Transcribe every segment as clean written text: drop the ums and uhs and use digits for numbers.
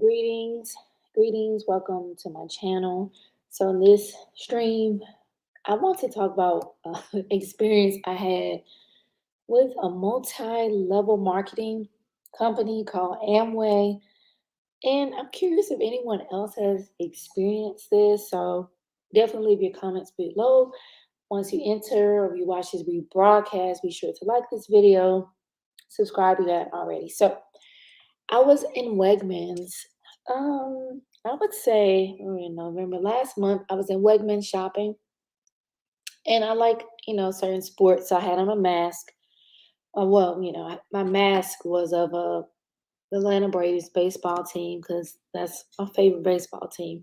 Greetings, greetings, welcome to my channel. So, in this stream, I want to talk about experience I had with a multi-level marketing company called Amway. And I'm curious if anyone else has experienced this. So, definitely leave your comments below. Once you enter or you watch this rebroadcast, be sure to like this video, subscribe if you haven't already. So, I was in Wegmans. I would say we're in November last month. I was in Wegmans shopping, and I like certain sports. So I had on a mask. My mask was of the Atlanta Braves baseball team because that's my favorite baseball team.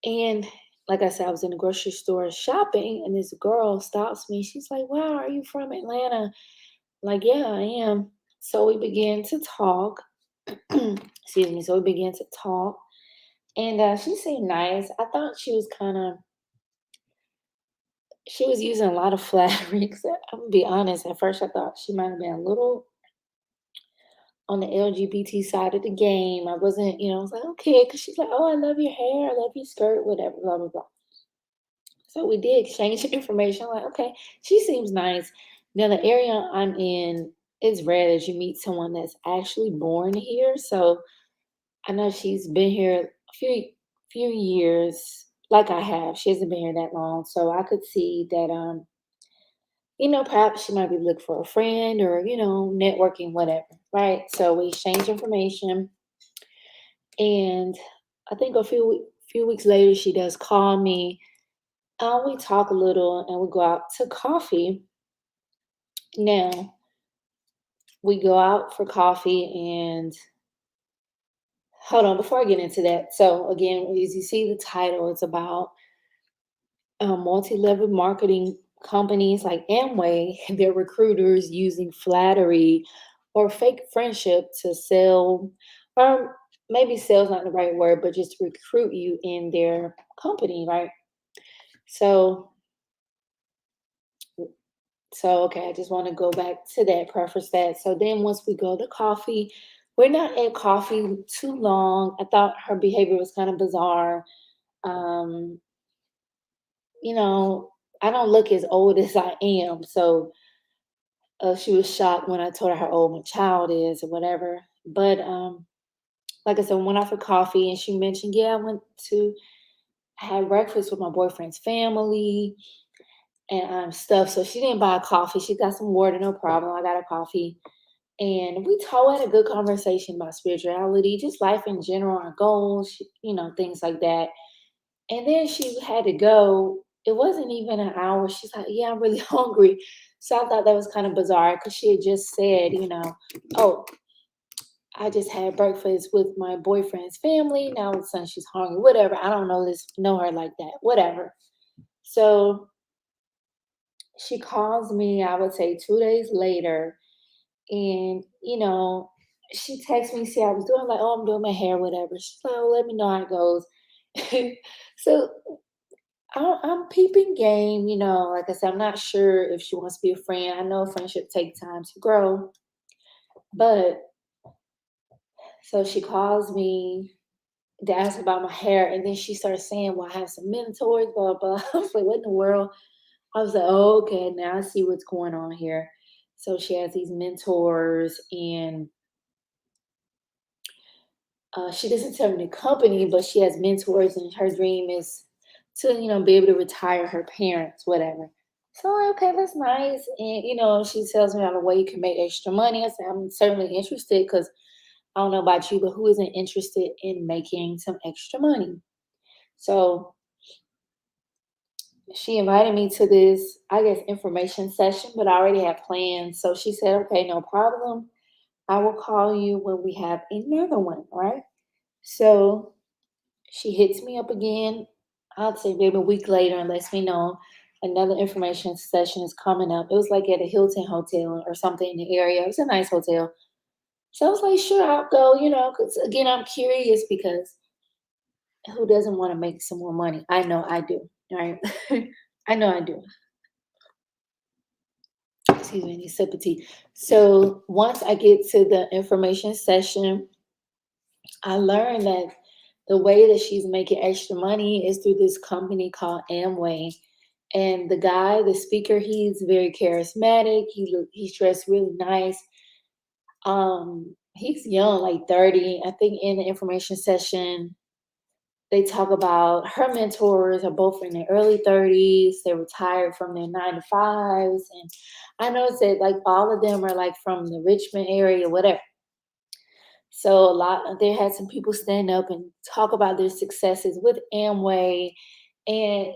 And like I said, I was in the grocery store shopping, and this girl stops me. She's like, "Wow, are you from Atlanta?" Like, yeah, I am. So we began to talk. Excuse me. So we began to talk. And she seemed nice. I thought she was using a lot of flattery. 'Cause I'm gonna be honest, at first I thought she might have been a little on the LGBT side of the game. I wasn't, I was like, okay, because she's like, oh, I love your hair, I love your skirt, whatever, blah, blah, blah. So we did exchange information. I'm like, okay, she seems nice. Now, the area I'm in, it's rare that you meet someone that's actually born here. So I know she's been here a few years, like I have. She hasn't been here that long, so I could see that perhaps she might be looking for a friend or networking, whatever, right? So we exchange information, and I think a few weeks later she does call me. We talk a little, and we go out to coffee. Now we go out for coffee, and hold on before I get into that. So again, as you see the title, it's about multi-level marketing companies like Amway, their recruiters using flattery or fake friendship to sell, or maybe sell is not the right word, but just to recruit you in their company, right? So, okay, I just want to go back to that, preface that. So then once we go to coffee, we're not at coffee too long. I thought her behavior was kind of bizarre. Um, you know, I don't look as old as I am, so she was shocked when I told her how old my child is or whatever. But like I said, we went out for coffee, and she mentioned, yeah, I had breakfast with my boyfriend's family and stuff. So she didn't buy a coffee. She got some water, no problem. I got a coffee. And we had a good conversation about spirituality, just life in general, our goals, things like that. And then she had to go. It wasn't even an hour. She's like, yeah, I'm really hungry. So I thought that was kind of bizarre because she had just said, oh, I just had breakfast with my boyfriend's family. Now all of a sudden she's hungry, whatever. I don't know her like that, whatever. So she calls me, I would say 2 days later, and she texts me, see how I was doing, like, oh, I'm doing my hair, whatever. She's like, oh, let me know how it goes. So I'm peeping game, like I said, I'm not sure if she wants to be a friend. I know friendship take time to grow, but so she calls me to ask about my hair, and then she starts saying, well, I have some mentors, blah, blah. I was like, what in the world? I was like, oh, okay, now I see what's going on here. So she has these mentors, and she doesn't tell me the company, but she has mentors, and her dream is to, be able to retire her parents, whatever. So I'm like, okay, that's nice. And she tells me how the way you can make extra money. I said, I'm certainly interested because I don't know about you, but who isn't interested in making some extra money? So she invited me to this, I guess, information session, but I already had plans. So she said, okay, no problem. I will call you when we have another one, right? So she hits me up again, I'd say maybe a week later, and lets me know another information session is coming up. It was like at a Hilton hotel or something in the area. It was a nice hotel. So I was like, sure, I'll go, because again, I'm curious because who doesn't want to make some more money? I know I do, right? I know I do. Excuse me, I need a sip of tea. So once I get to the information session, I learned that the way that she's making extra money is through this company called Amway. And the guy, the speaker, he's very charismatic. He's dressed really nice. He's young, like 30. I think in the information session, they talk about her mentors are both in their early 30s. They retired from their 9 to 5s. And I noticed that like all of them are like from the Richmond area, whatever. So a lot they had some people stand up and talk about their successes with Amway. And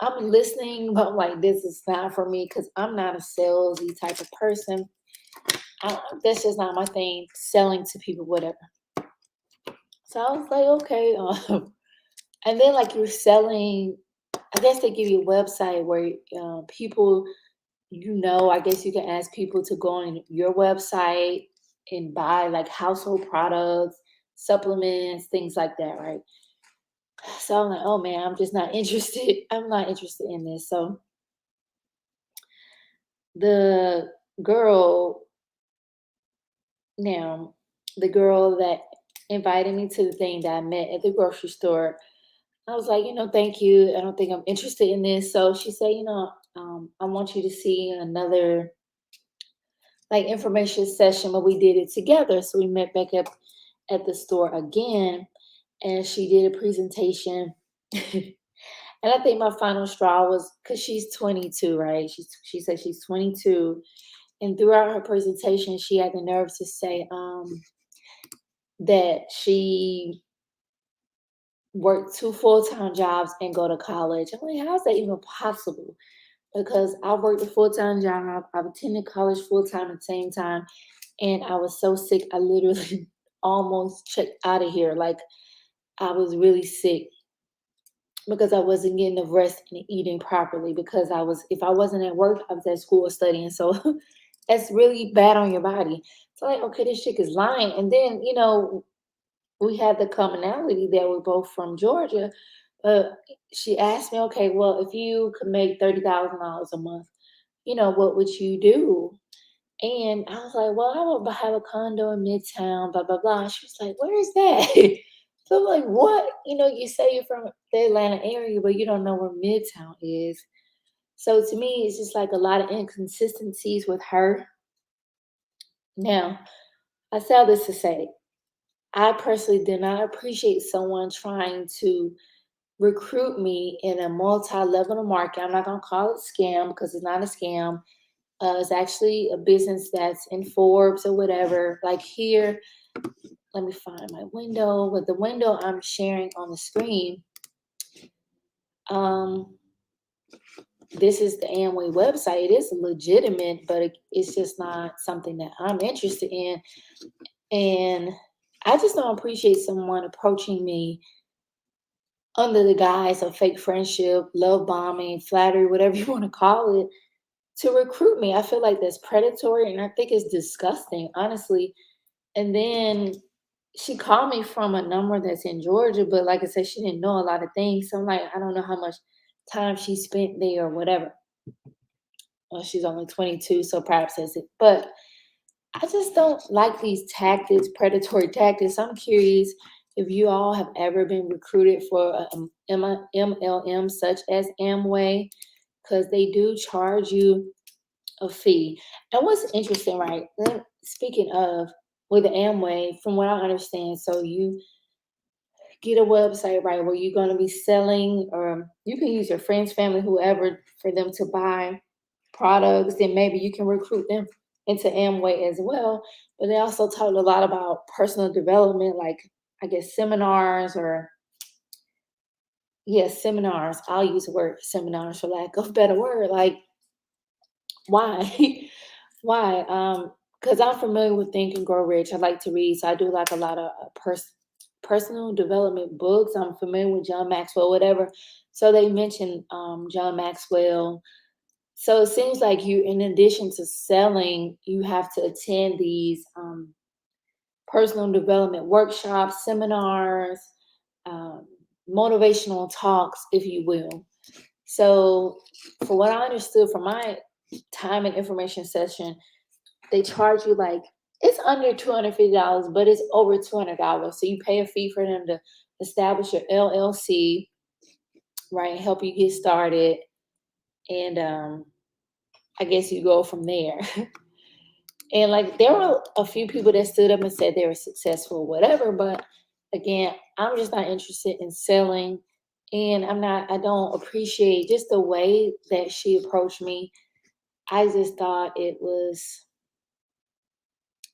I'm listening, but I'm like, this is not for me because I'm not a salesy type of person. That's just not my thing, selling to people, whatever. So I was like, okay. And then like you're selling, I guess they give you a website where people, I guess you can ask people to go on your website and buy like household products, supplements, things like that, right? So I'm like, oh man, I'm just not interested. I'm not interested in this. So the girl now, the girl that invited me to the thing that I met at the grocery store, I was like, thank you. I don't think I'm interested in this. So she said, I want you to see another like information session, but we did it together. So we met back up at the store again, and she did a presentation. And I think my final straw was because she's 22, right? She said she's 22, and throughout her presentation, she had the nerve to say that she worked 2 full-time jobs and go to college. I'm like, how is that even possible? Because I worked a full-time job, I've attended college full-time at the same time, and I was so sick, I literally almost checked out of here. Like I was really sick because I wasn't getting the rest and eating properly because if I wasn't at work, I was at school studying. So that's really bad on your body. So like, okay, this chick is lying. And then, we had the commonality that we're both from Georgia. She asked me, okay, well, if you could make $30,000 a month, what would you do? And I was like, well, I would have a condo in Midtown, blah, blah, blah. She was like, where is that? So I'm like, what? You say you're from the Atlanta area, but you don't know where Midtown is. So to me, it's just like a lot of inconsistencies with her. Now, I say all this to say, I personally did not appreciate someone trying to recruit me in a multi-level market. I'm not going to call it scam because it's not a scam. It's actually a business that's in Forbes or whatever. Like here, let me find my window. With the window I'm sharing on the screen, this is the Amway website. It is legitimate, but it's just not something that I'm interested in. And I just don't appreciate someone approaching me under the guise of fake friendship, love bombing, flattery, whatever you want to call it, to recruit me. I feel like that's predatory and I think it's disgusting, honestly. And then she called me from a number that's in Georgia, but like I said, she didn't know a lot of things. So I'm like, I don't know how much time she spent there or whatever. Well, she's only 22, so perhaps that's it. But I just don't like these tactics, predatory tactics. I'm curious if you all have ever been recruited for a MLM such as Amway, because they do charge you a fee. And what's interesting, right? Speaking of with the Amway, from what I understand, so you get a website, right, where you're going to be selling, or you can use your friends, family, whoever, for them to buy products. Then maybe you can recruit them into Amway as well. But they also talk a lot about personal development, like I guess seminars or yes, seminars. I'll use the word seminars for lack of a better word. Like why? Why? Because I'm familiar with Think and Grow Rich. I like to read, so I do like a lot of personal development books. I'm familiar with John Maxwell, whatever. So they mentioned John Maxwell. So it seems like you, in addition to selling, you have to attend these personal development workshops, seminars, um, motivational talks, if you will. So, for what I understood from my time and information session, they charge you like It's under $250, but it's over $200. So you pay a fee for them to establish your LLC, right? Help you get started, and I guess you go from there. And like there were a few people that stood up and said they were successful, whatever. But again, I'm just not interested in selling. And I don't appreciate just the way that she approached me. I just thought it was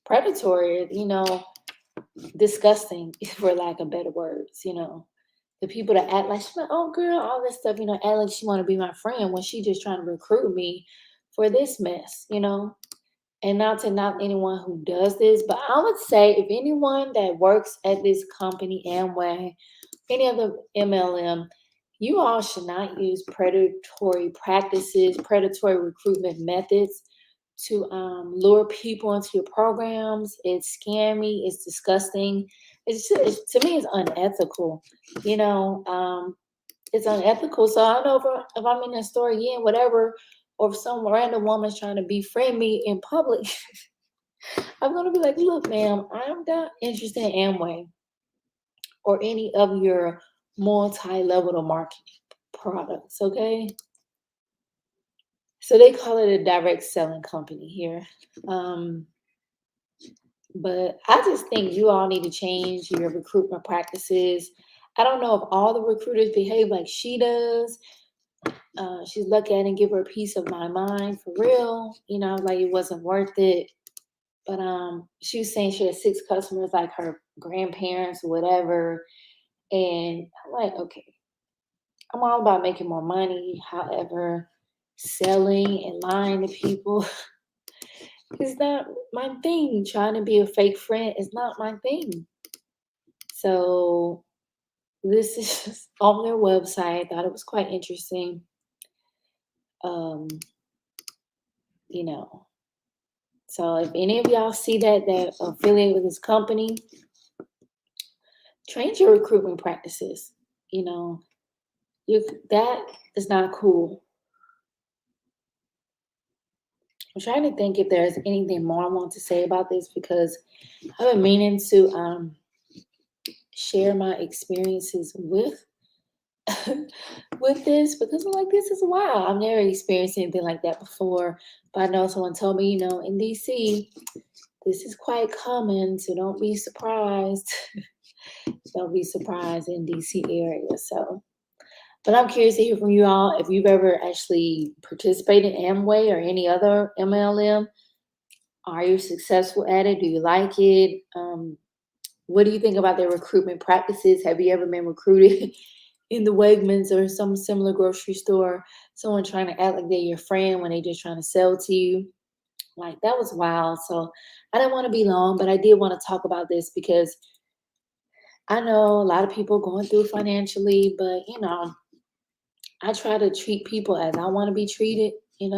predatory, disgusting, for lack of better words. The people that act like she's like, oh girl, all this stuff, act like she want to be my friend when she just trying to recruit me for this mess. And not to knock anyone who does this, but I would say if anyone that works at this company, Amway, any other MLM, you all should not use predatory practices, predatory recruitment methods to lure people into your programs. It's scammy. It's disgusting. To me, it's unethical. You know, it's unethical. So I don't know if I'm in a store again, whatever, or if some random woman's trying to befriend me in public, I'm gonna be like, look, ma'am, I'm not interested in Amway or any of your multi-level marketing products, okay? So they call it a direct selling company here. Um, but I just think you all need to change your recruitment practices. I don't know if all the recruiters behave like she does. She's lucky I didn't give her a piece of my mind for real. Like it wasn't worth it. But she was saying she had 6 customers, like her grandparents or whatever. And I'm like, okay, I'm all about making more money. However, selling and lying to people is not my thing. Trying to be a fake friend is not my thing. So this is just on their website. I thought it was quite interesting. Um, you know, so if any of y'all see that affiliate with this company, change your recruitment practices. You know, that is not cool. I'm trying to think if there's anything more I want to say about this because I've been meaning to share my experiences with with this because I'm like, this is wild. I've never experienced anything like that before. But I know someone told me, in DC, this is quite common, so don't be surprised. Don't be surprised in DC area. So, but I'm curious to hear from you all if you've ever actually participated in Amway or any other MLM. Are you successful at it? Do you like it? What do you think about their recruitment practices? Have you ever been recruited in the Wegmans or some similar grocery store? Someone trying to act like they're your friend when they just trying to sell to you? Like that was wild. So I didn't want to be long, but I did want to talk about this because I know a lot of people going through financially, but I try to treat people as I want to be treated, and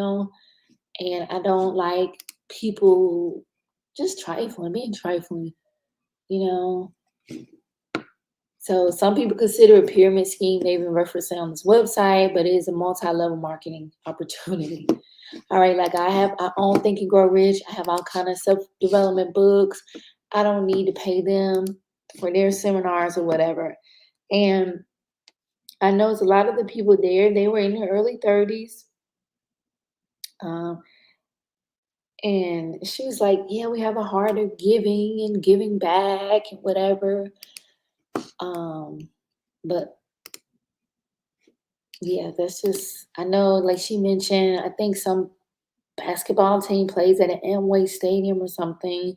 I don't like people just being trifling, you know. So some people consider it a pyramid scheme. They even reference it on this website, but it is a multi-level marketing opportunity. All right, like I own Think and Grow Rich. I have all kind of self-development books. I don't need to pay them for their seminars or whatever. And I know it's a lot of the people there, they were in their early 30s. And she was like, yeah, we have a heart of giving and giving back and whatever. But yeah, that's just, I know, like she mentioned, I think some basketball team plays at an Amway Stadium or something.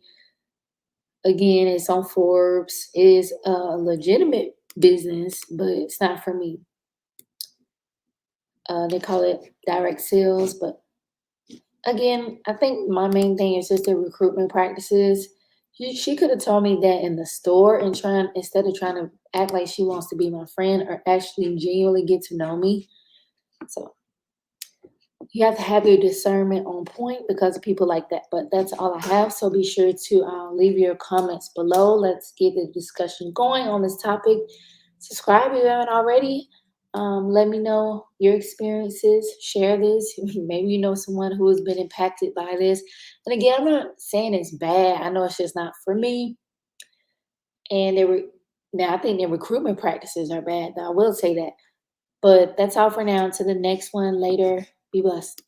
Again, it's on Forbes. It is a legitimate business, but it's not for me. They call it direct sales, but again, I think my main thing is just the recruitment practices. She could have told me that in the store and instead of trying to act like she wants to be my friend or actually genuinely get to know me. So you have to have your discernment on point because of people like that. But that's all I have. So be sure to leave your comments below. Let's get the discussion going on this topic. Subscribe if you haven't already. Let me know your experiences. Share this. Maybe you know someone who has been impacted by this. And again, I'm not saying it's bad. I know it's just not for me. And now I think their recruitment practices are bad, though. I will say that. But that's all for now. Until the next one later. Be blessed.